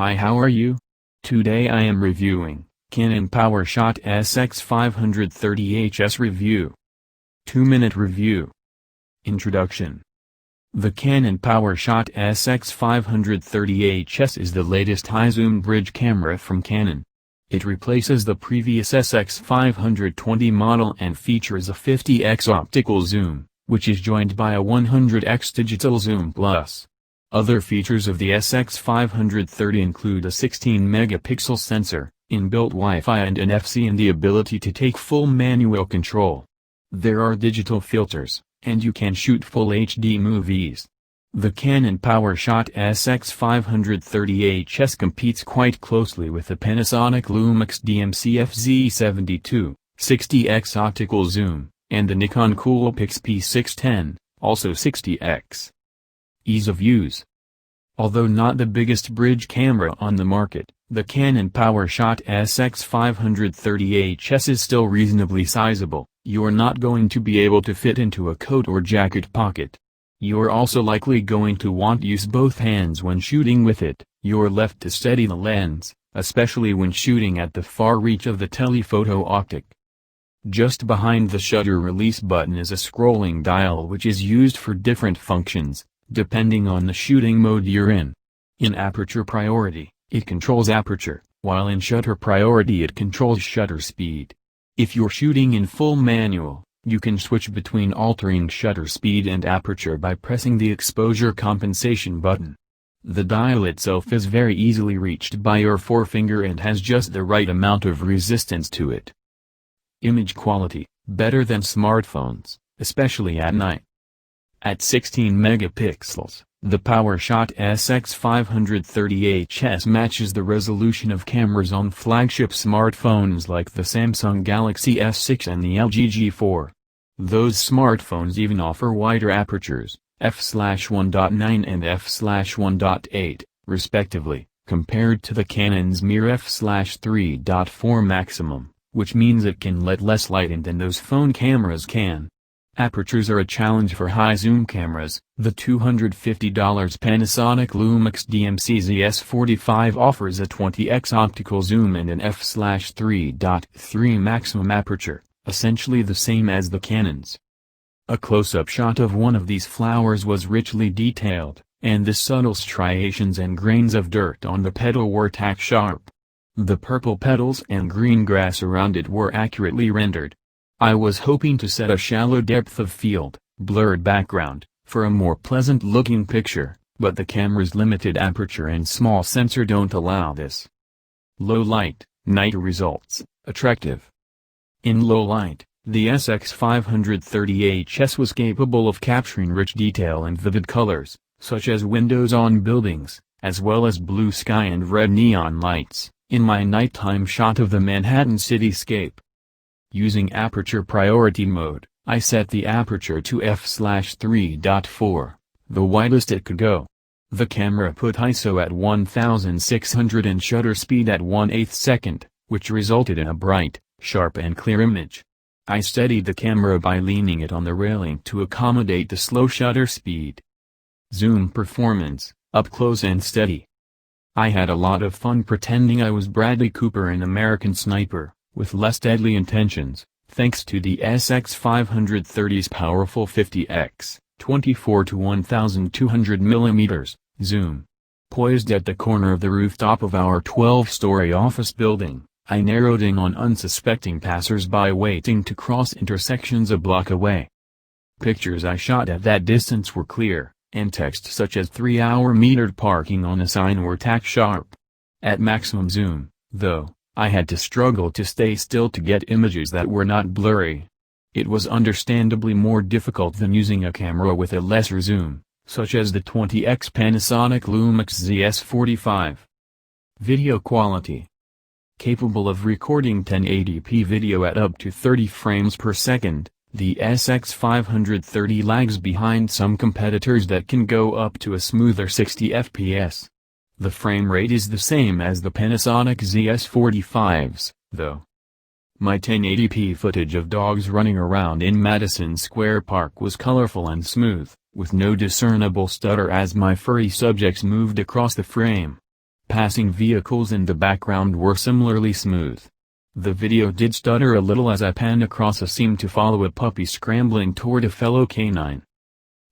Hi, how are you? Today I am reviewing Canon PowerShot SX530HS review. 2-minute review. Introduction. The Canon PowerShot SX530HS is the latest high-zoom bridge camera from Canon. It replaces the previous SX520 model and features a 50x optical zoom, which is joined by a 100x digital zoom plus. Other features of the SX530 include a 16-megapixel sensor, inbuilt Wi-Fi and NFC, and the ability to take full manual control. There are digital filters, and you can shoot full HD movies. The Canon PowerShot SX530HS competes quite closely with the Panasonic Lumix DMC-FZ72, 60x optical zoom, and the Nikon Coolpix P610, also 60x. Ease of use. Although not the biggest bridge camera on the market, the Canon PowerShot SX530HS is still reasonably sizable. You're not going to be able to fit into a coat or jacket pocket. You're also likely going to want to use both hands when shooting with it, your left to steady the lens, especially when shooting at the far reach of the telephoto optic. Just behind the shutter release button is a scrolling dial which is used for different functions, depending on the shooting mode you're in. In aperture priority, it controls aperture, while in shutter priority it controls shutter speed. If you're shooting in full manual, you can switch between altering shutter speed and aperture by pressing the exposure compensation button. The dial itself is very easily reached by your forefinger and has just the right amount of resistance to it. Image quality, better than smartphones, especially at night. At 16 megapixels, the PowerShot SX530HS matches the resolution of cameras on flagship smartphones like the Samsung Galaxy S6 and the LG G4. Those smartphones even offer wider apertures, f/1.9 and f/1.8, respectively, compared to the Canon's Mirror f/3.4 maximum, which means it can let less light in than those phone cameras can. Apertures are a challenge for high-zoom cameras. The $250 Panasonic Lumix DMC-ZS45 offers a 20x optical zoom and an f/3.3 maximum aperture, essentially the same as the Canon's. A close-up shot of one of these flowers was richly detailed, and the subtle striations and grains of dirt on the petal were tack-sharp. The purple petals and green grass around it were accurately rendered. I was hoping to set a shallow depth of field, blurred background, for a more pleasant-looking picture, but the camera's limited aperture and small sensor don't allow this. Low light, night results, attractive. In low light, the SX530HS was capable of capturing rich detail and vivid colors, such as windows on buildings, as well as blue sky and red neon lights, in my nighttime shot of the Manhattan cityscape. Using aperture priority mode, I set the aperture to f/3.4, the widest it could go. The camera put ISO at 1600 and shutter speed at 1/8 second, which resulted in a bright, sharp and clear image. I steadied the camera by leaning it on the railing to accommodate the slow shutter speed. Zoom performance, up close and steady. I had a lot of fun pretending I was Bradley Cooper in American Sniper, with less deadly intentions, thanks to the SX530's powerful 50x, 24 to 1200 mm, zoom. Poised at the corner of the rooftop of our 12-story office building, I narrowed in on unsuspecting passers-by waiting to cross intersections a block away. Pictures I shot at that distance were clear, and text such as 3-hour metered parking on a sign were tack-sharp. At maximum zoom, though, I had to struggle to stay still to get images that were not blurry. It was understandably more difficult than using a camera with a lesser zoom, such as the 20x Panasonic Lumix ZS45. Video quality. Capable of recording 1080p video at up to 30 frames per second, the SX530 lags behind some competitors that can go up to a smoother 60 fps. The frame rate is the same as the Panasonic ZS45's, though. My 1080p footage of dogs running around in Madison Square Park was colorful and smooth, with no discernible stutter as my furry subjects moved across the frame. Passing vehicles in the background were similarly smooth. The video did stutter a little as I panned across a seam to follow a puppy scrambling toward a fellow canine.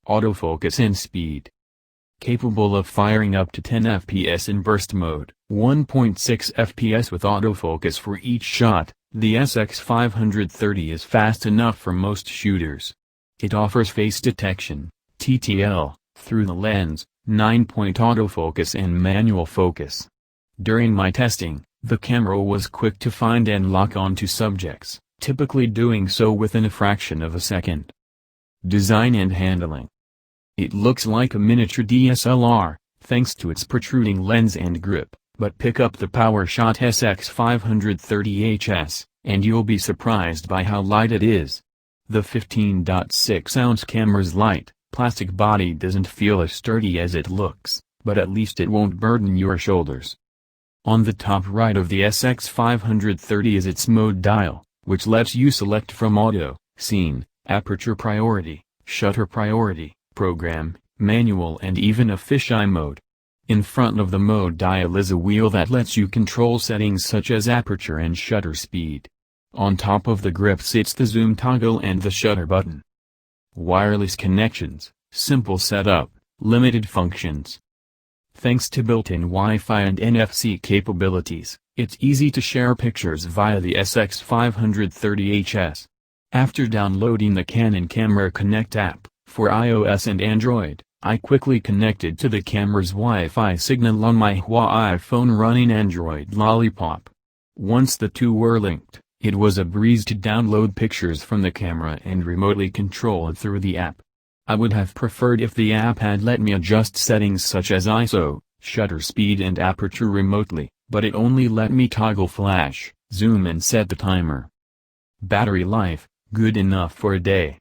Autofocus and speed. Capable of firing up to 10 fps in burst mode, 1.6 fps with autofocus for each shot, the SX530 is fast enough for most shooters. It offers face detection, TTL, through the lens, 9-point autofocus and manual focus. During my testing, the camera was quick to find and lock onto subjects, typically doing so within a fraction of a second. Design and handling. It looks like a miniature DSLR, thanks to its protruding lens and grip, but pick up the PowerShot SX530HS, and you'll be surprised by how light it is. The 15.6-ounce camera's light, plastic body doesn't feel as sturdy as it looks, but at least it won't burden your shoulders. On the top right of the SX530 is its mode dial, which lets you select from auto, scene, aperture priority, shutter priority, program, manual and even a fisheye mode. In front of the mode dial is a wheel that lets you control settings such as aperture and shutter speed. On top of the grip sits the zoom toggle and the shutter button. Wireless connections, simple setup, limited functions. Thanks to built-in Wi-Fi and NFC capabilities, it's easy to share pictures via the SX530HS. After downloading the Canon Camera Connect app, for iOS and Android, I quickly connected to the camera's Wi-Fi signal on my Huawei phone running Android Lollipop. Once the two were linked, it was a breeze to download pictures from the camera and remotely control it through the app. I would have preferred if the app had let me adjust settings such as ISO, shutter speed and aperture remotely, but it only let me toggle flash, zoom and set the timer. Battery life, good enough for a day.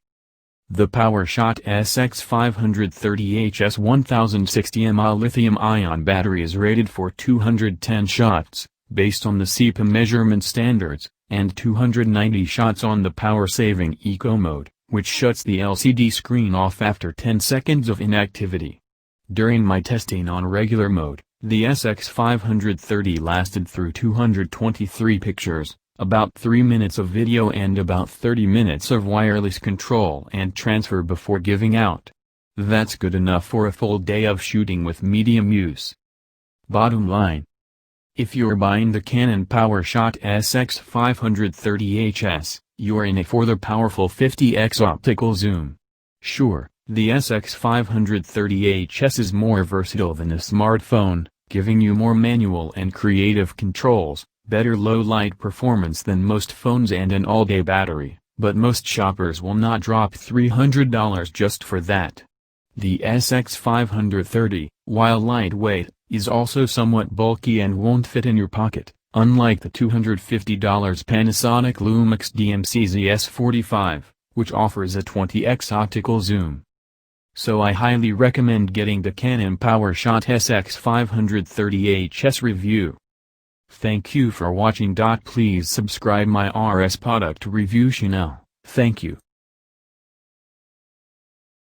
The PowerShot SX530HS 1060 mAh lithium-ion battery is rated for 210 shots, based on the CEPA measurement standards, and 290 shots on the power-saving Eco mode, which shuts the LCD screen off after 10 seconds of inactivity. During my testing on regular mode, the SX530 lasted through 223 pictures, about 3 minutes of video and about 30 minutes of wireless control and transfer before giving out. That's good enough for a full day of shooting with medium use. Bottom line. If you're buying the Canon PowerShot SX530HS, you're in it for the powerful 50x optical zoom. Sure, the SX530HS is more versatile than a smartphone, giving you more manual and creative controls, better low-light performance than most phones and an all-day battery, but most shoppers will not drop $300 just for that. The SX530, while lightweight, is also somewhat bulky and won't fit in your pocket, unlike the $250 Panasonic Lumix DMC ZS45, which offers a 20x optical zoom. So I highly recommend getting the Canon PowerShot SX530HS review. Thank you for watching. Please subscribe my RS product review channel. Thank you.